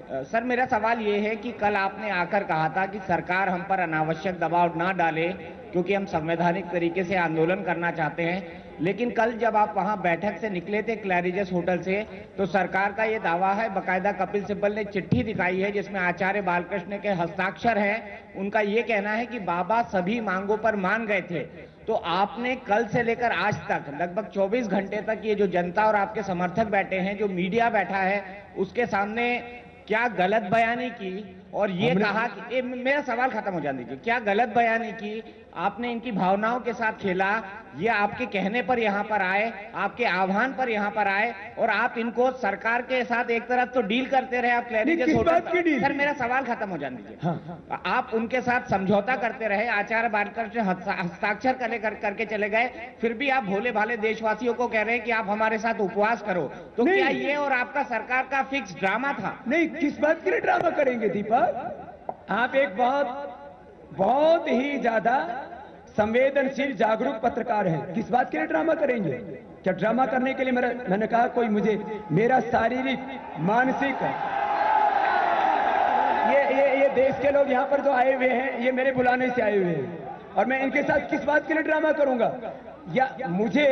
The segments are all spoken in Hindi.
सर मेरा सवाल ये है कि कल आपने आकर कहा था कि सरकार हम पर अनावश्यक दबाव ना डाले क्योंकि हम संवैधानिक तरीके से आंदोलन करना चाहते हैं, लेकिन कल जब आप वहां बैठक से निकले थे क्लैरिजस होटल से, तो सरकार का ये दावा है, बकायदा कपिल सिब्बल ने चिट्ठी दिखाई है जिसमें आचार्य बालकृष्ण के हस्ताक्षर हैं। उनका ये कहना है कि बाबा सभी मांगों पर मान गए थे। तो आपने कल से लेकर आज तक लगभग 24 घंटे तक ये जो जनता और आपके समर्थक बैठे हैं, जो मीडिया बैठा है, उसके सामने क्या गलत बयानी की और ये कहा कि मेरा सवाल खत्म हो जाने दीजिए, क्या गलत बयानी की, आपने इनकी भावनाओं के साथ खेला, ये आपके कहने पर यहाँ पर आए, आपके आह्वान पर यहाँ पर आए और आप इनको सरकार के साथ एक तरफ तो डील करते रहे, आप क्लैरिजस होटल, सर मेरा सवाल खत्म हो जाने दीजिए। हाँ। आप उनके साथ समझौता करते रहे, आचार्य बालकृष्ण हस्ताक्षर करके चले गए, फिर भी आप भोले भाले देशवासियों को कह रहे हैं कि आप हमारे साथ उपवास करो। तो क्या ये और आपका सरकार का फिक्स ड्रामा था? नहीं, किस बात के लिए ड्रामा करेंगे दीपक? आप एक बहुत ही ज्यादा संवेदनशील जागरूक पत्रकार हैं, किस बात के लिए ड्रामा करेंगे? क्या ड्रामा करने के लिए मैंने कहा कोई मुझे मेरा शारीरिक मानसिक ये देश के लोग यहाँ पर जो आए हुए हैं, ये मेरे बुलाने से आए हुए हैं और मैं इनके साथ किस बात के लिए ड्रामा करूंगा? या मुझे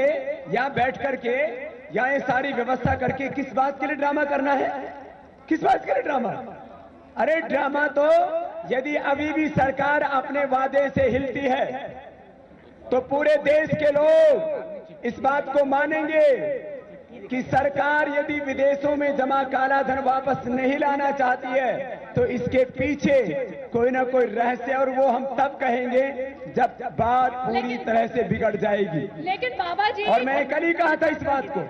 यहाँ बैठ करके या ये सारी व्यवस्था करके किस बात के लिए ड्रामा करना है? किस बात के लिए ड्रामा? अरे ड्रामा तो यदि अभी भी सरकार अपने वादे से हिलती है तो पूरे देश के लोग इस बात को मानेंगे कि सरकार यदि विदेशों में जमा काला धन वापस नहीं लाना चाहती है तो इसके पीछे कोई ना कोई रहस्य, और वो हम तब कहेंगे जब बात पूरी तरह से बिगड़ जाएगी। लेकिन बाबा जी, और मैंने कल ही कहा था इस बात को,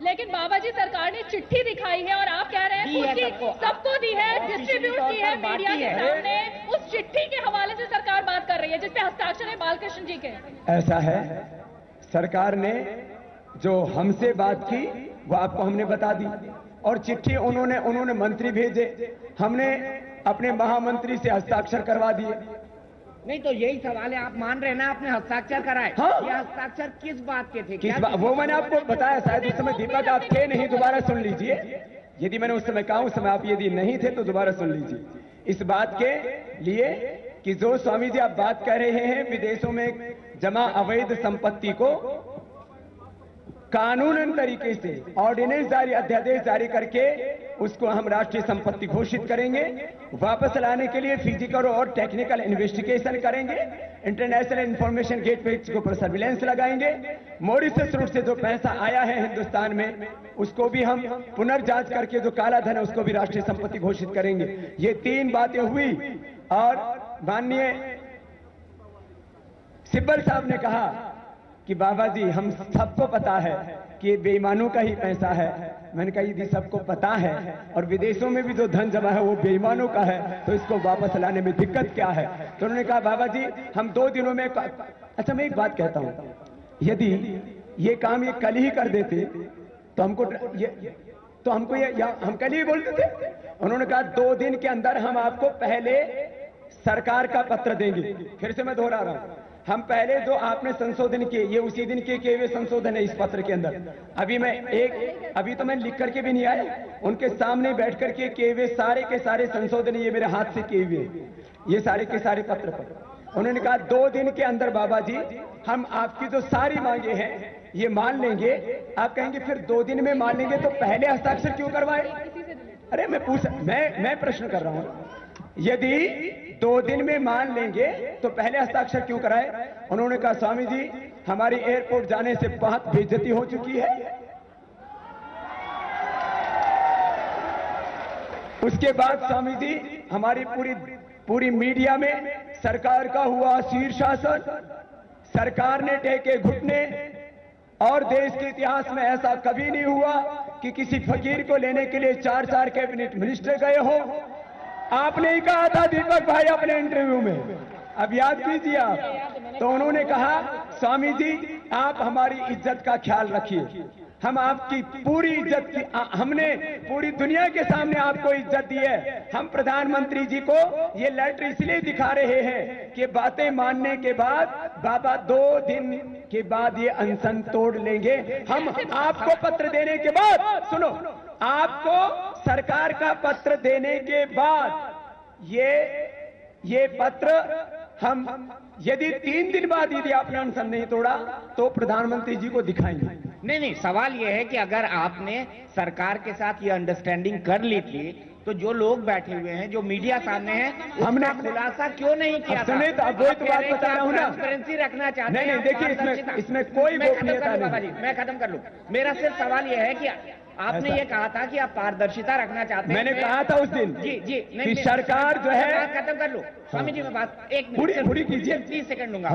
लेकिन बाबा जी सरकार ने चिट्ठी दिखाई है और आप कह रहे हैं सबको दी है, डिस्ट्रीब्यूट की है मीडिया के सामने, उस चिट्ठी के हवाले से सरकार बात कर रही है जिसपे हस्ताक्षर है बालकृष्ण जी के। ऐसा है, सरकार ने जो हमसे बात की वो आपको हमने बता दी और चिट्ठी उन्होंने मंत्री भेजे, हमने अपने महामंत्री से हस्ताक्षर करवा दिए। नहीं तो यही सवाल है, आप मान रहे हैं ना आपने हस्ताक्षर कराए? हाँ। ये हस्ताक्षर किस बात के थे? वो मैंने आपको बताया, शायद उस समय दीपक आप थे नहीं, दोबारा सुन लीजिए। यदि मैंने उस समय कहा, उस समय आप यदि नहीं थे तो दोबारा सुन लीजिए। इस बात के लिए कि जो स्वामी जी आप बात कर रहे हैं, विदेशों में जमा अवैध संपत्ति को कानूनन तरीके से ऑर्डिनेंस जारी, अध्यादेश जारी करके उसको हम राष्ट्रीय संपत्ति घोषित करेंगे। वापस लाने के लिए फिजिकल और टेक्निकल इन्वेस्टिगेशन करेंगे, इंटरनेशनल इंफॉर्मेशन गेटवे के ऊपर सर्विलांस लगाएंगे। मॉरिशस रूट से जो पैसा आया है हिंदुस्तान में उसको भी हम पुनर्जांच करके जो काला धन है उसको भी राष्ट्रीय संपत्ति घोषित करेंगे। ये 3 बातें हुई और माननीय सिब्बल साहब ने कहा कि बाबा जी हम सबको पता है कि ये बेईमानों का ही पैसा है। मैंने कहा यदि सबको पता है और विदेशों में भी जो धन जमा है वो बेईमानों का है तो इसको वापस लाने में दिक्कत क्या है? तो उन्होंने कहा बाबा जी हम 2 दिनों में। अच्छा मैं एक बात कहता हूं, यदि ये काम ये कल ही कर देते तो हमको हम कल ही बोलते थे। उन्होंने कहा 2 दिन के अंदर हम आपको पहले सरकार का पत्र देंगे। फिर से मैं दोहरा रहा हूं, हम पहले जो आपने संशोधन किए ये उसी दिन के किए हुए संशोधन है इस पत्र के अंदर। अभी तो मैं लिख करके भी नहीं आया, उनके सामने बैठ करके किए हुए सारे के सारे संशोधन ये मेरे हाथ से किए हुए, ये सारे के सारे पत्र पर। उन्होंने कहा 2 दिन के अंदर बाबा जी हम आपकी जो सारी मांगे हैं ये मान लेंगे। आप कहेंगे फिर 2 दिन में मान लेंगे तो पहले हस्ताक्षर क्यों करवाए? अरे मैं प्रश्न कर रहा हूं, यदि 2 दिन में मान लेंगे तो पहले हस्ताक्षर क्यों कराए? उन्होंने कहा स्वामी जी हमारी एयरपोर्ट जाने से बहुत बेइज्जती हो चुकी है। उसके बाद स्वामी जी हमारी पूरी मीडिया में सरकार का हुआ शीर्षासन, सरकार ने टेके घुटने, और देश के इतिहास में ऐसा कभी नहीं हुआ कि किसी फकीर को लेने के लिए 4 कैबिनेट मिनिस्टर गए हो। आपने ही कहा था दीपक भाई अपने इंटरव्यू में, अब याद कीजिए आप। तो उन्होंने कहा स्वामी जी आप हमारी इज्जत का ख्याल रखिए, हम आपकी पूरी इज्जत की, हमने पूरी दुनिया के सामने आपको इज्जत दी है। हम प्रधानमंत्री जी को ये लेटर इसलिए दिखा रहे हैं कि बातें मानने के बाद बाबा 2 दिन के बाद ये अनशन तोड़ लेंगे। हम आपको पत्र देने के बाद, सुनो, आपको सरकार का पत्र देने के बाद ये पत्र हम यदि 3 दिन बाद यदि आपने अनशन नहीं तोड़ा तो प्रधानमंत्री जी को दिखाएंगे। नहीं, सवाल यह है कि अगर आपने सरकार के साथ ये अंडरस्टैंडिंग कर ली थी तो जो लोग बैठे हुए हैं, जो मीडिया सामने है, हमने खुलासा क्यों नहीं किया था? नहीं, तो अब वही तो बात बता रहा हूं ना, ट्रांसपेरेंसी रखना चाहते हैं। नहीं, देखिए इसमें कोई गोपनीयता नहीं। मैं खत्म कर लूं। मेरा सिर्फ सवाल यह है कि आपने ये कहा था कि आप पारदर्शिता रखना चाहते हैं। मैंने कहा था उस दिन जी कि सरकार जो है, बात खत्म कर लो स्वामी जी, मैं बात एक मिनट पूरी कीजिए, 30 सेकंड लूंगा।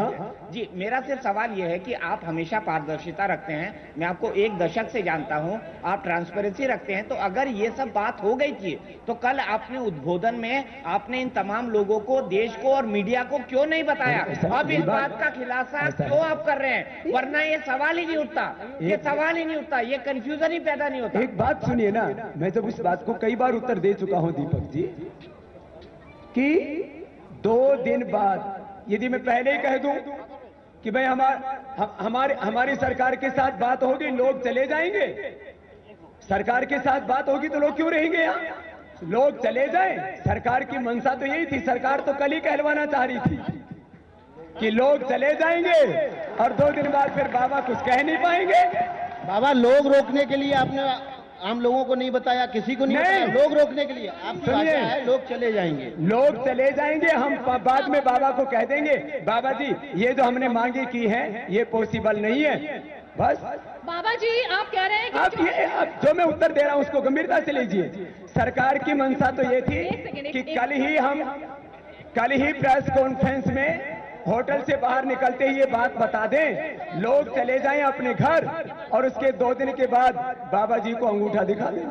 जी, मेरा सिर्फ सवाल यह है कि आप हमेशा पारदर्शिता रखते हैं, मैं आपको 1 दशक से जानता हूं, आप ट्रांसपेरेंसी रखते हैं, तो अगर ये सब बात हो गई थी तो कल आपने उद्बोधन में आपने इन तमाम लोगों को, देश को और मीडिया को क्यों नहीं बताया? अब इस बात का खुलासा क्यों आप कर रहे हैं? वरना ये सवाल ही नहीं उठता, ये सवाल ही नहीं उठता, ये कंफ्यूजन ही पैदा नहीं होता। एक बात सुनिए ना, मैं जब उस बात को कई बार उत्तर दे चुका हूं दीपक जी, कि 2 दिन बाद यदि मैं पहले ही कह दूं कि भाई हमारी सरकार के साथ बात होगी, लोग चले जाएंगे, सरकार के साथ बात होगी तो लोग क्यों रहेंगे यहाँ? लोग चले जाएं। सरकार की मंशा तो यही थी, सरकार तो कल ही कहलवाना चाह रही थी कि लोग चले जाएंगे और 2 दिन बाद फिर बाबा कुछ कह नहीं पाएंगे। बाबा, लोग रोकने के लिए आपने आम लोगों को नहीं बताया, किसी को नहीं बताया, लोग रोकने के लिए आपकी भाषा है, लोग चले जाएंगे, लोग चले जाएंगे। हम बाद में बाबा को कह देंगे, बाबा जी ये जो हमने मांगे की है ये पॉसिबल नहीं है, बस। बाबा जी आप कह रहे हैं कि अब जो मैं उत्तर दे रहा हूं उसको गंभीरता से लीजिए। सरकार की मंशा तो ये थी कि कल ही प्रेस कॉन्फ्रेंस में होटल से बाहर निकलते ही ये बात बता दें, लोग चले जाएं अपने घर और उसके 2 दिन के बाद बाबा जी को अंगूठा दिखा दें।